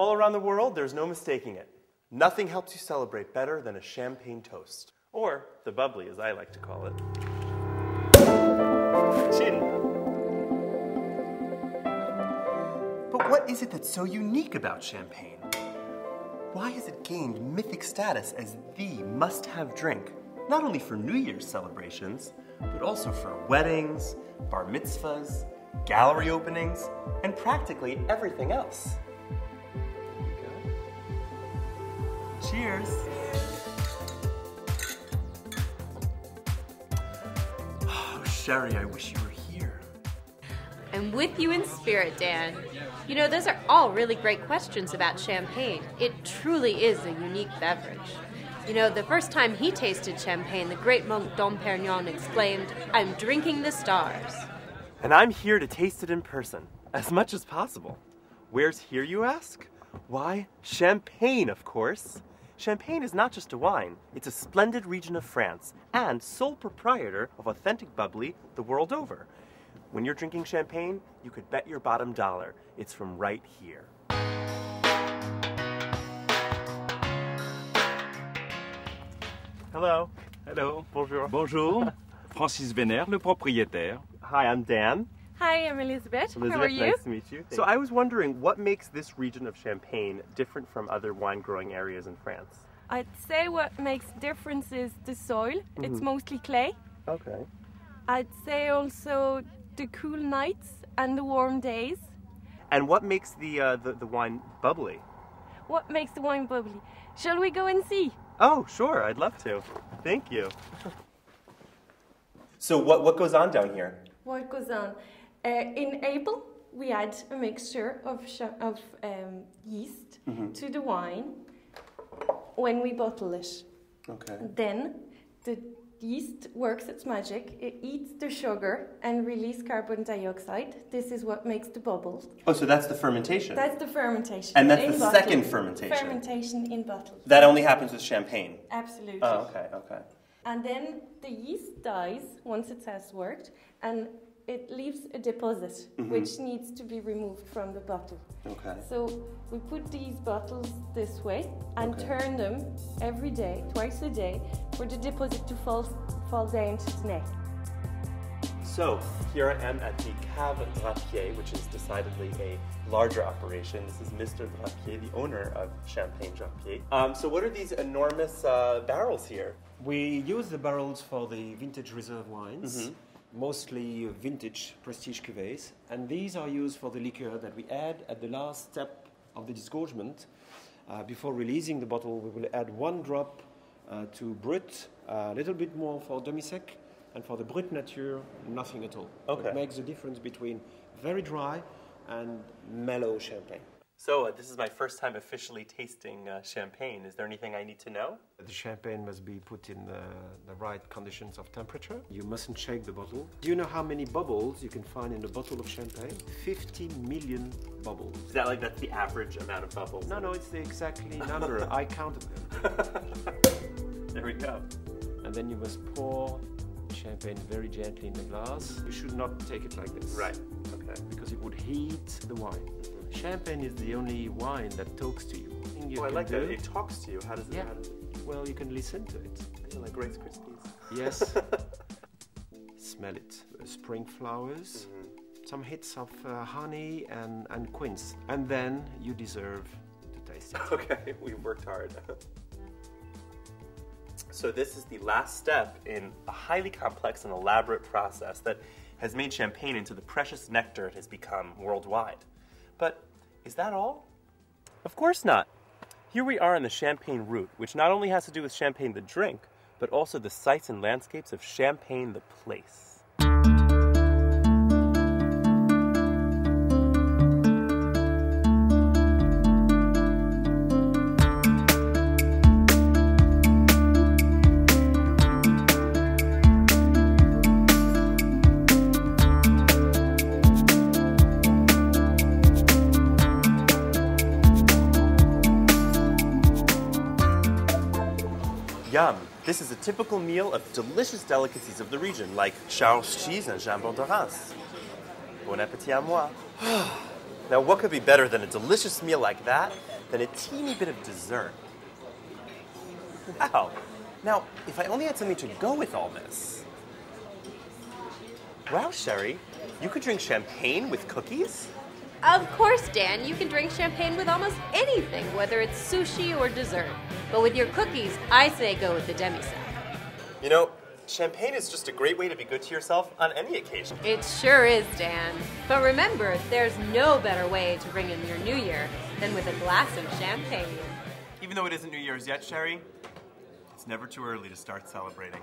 all around the world, there's no mistaking it. Nothing helps you celebrate better than a champagne toast. Or the bubbly, as I like to call it. Chin. But what is it that's so unique about champagne? Why has it gained mythic status as the must-have drink, not only for New Year's celebrations, but also for weddings, bar mitzvahs, gallery openings, and practically everything else? Cheers. Oh, Sherry, I wish you were here. I'm with you in spirit, Dan. You know, those are all really great questions about champagne. It truly is a unique beverage. You know, the first time he tasted champagne, the great monk Dom Perignon exclaimed, "I'm drinking the stars." And I'm here to taste it in person, as much as possible. Where's here, you ask? Why, Champagne, of course. Champagne is not just a wine, it's a splendid region of France and sole proprietor of authentic bubbly the world over. When you're drinking champagne, you could bet your bottom dollar it's from right here. Hello. Hello. Bonjour. Bonjour. Francis Vénère, le propriétaire. Hi, I'm Dan. Hi, I'm Elizabeth. How are you? Nice to meet you. So I was wondering, what makes this region of Champagne different from other wine-growing areas in France? I'd say what makes difference is the soil. It's mostly clay. Okay. I'd say also the cool nights and the warm days. And what makes the wine bubbly? What makes the wine bubbly? Shall we go and see? Oh, sure, I'd love to. Thank you. So what goes on down here? What goes on? In April, we add a mixture of yeast to the wine when we bottle it. Okay. Then the yeast works its magic. It eats the sugar and releases carbon dioxide. This is what makes the bubbles. Oh, so that's the fermentation? That's the fermentation. And that's in the bottle. second fermentation? Fermentation in bottles. That only happens with champagne? Absolutely. Oh, okay, okay. And then the yeast dies once it has worked, and it leaves a deposit, which needs to be removed from the bottle. Okay. So we put these bottles this way and turn them every day, twice a day, for the deposit to fall down to the neck. So here I am at the Cave Drapier, which is decidedly a larger operation. This is Mr. Drapier, the owner of Champagne Drapier. So what are these enormous barrels here? We use the barrels for the vintage reserve wines, mostly vintage prestige cuvées, and these are used for the liqueur that we add at the last step of the disgorgement. Before releasing the bottle, we will add 1 drop to Brut, a little bit more for demi-sec, and for the Brut Nature, nothing at all. Okay. It makes the difference between very dry and mellow champagne. So this is my first time officially tasting champagne. Is there anything I need to know? The champagne must be put in the right conditions of temperature. You mustn't shake the bottle. Do you know how many bubbles you can find in a bottle of champagne? 50 million bubbles. Is that that's the average amount of bubbles? No, it's the exactly number. I counted them. There we go. And then you must pour champagne very gently in the glass. You should not take it like this. Right, okay. Because it would heat the wine. Champagne is the only wine that talks to you. I like that. It talks to you. How does it? Yeah. Well, you can listen to it. Like Rice Krispies. Yes. Smell it. Spring flowers, some hits of honey and quince. And then you deserve to taste it. Okay, we worked hard. So this is the last step in a highly complex and elaborate process that has made champagne into the precious nectar it has become worldwide. But is that all? Of course not. Here we are on the Champagne route, which not only has to do with Champagne the drink, but also the sights and landscapes of Champagne the place. Yum! This is a typical meal of delicious delicacies of the region, like Charles cheese and jambon de Reims. Bon appétit à moi! Now, what could be better than a delicious meal like that than a teeny bit of dessert? Wow. Now, if I only had something to go with all this. Wow, Sherry, you could drink champagne with cookies? Of course, Dan, you can drink champagne with almost anything, whether it's sushi or dessert. But with your cookies, I say go with the demi-sec. You know, champagne is just a great way to be good to yourself on any occasion. It sure is, Dan. But remember, there's no better way to bring in your new year than with a glass of champagne. Even though it isn't New Year's yet, Sherry, it's never too early to start celebrating.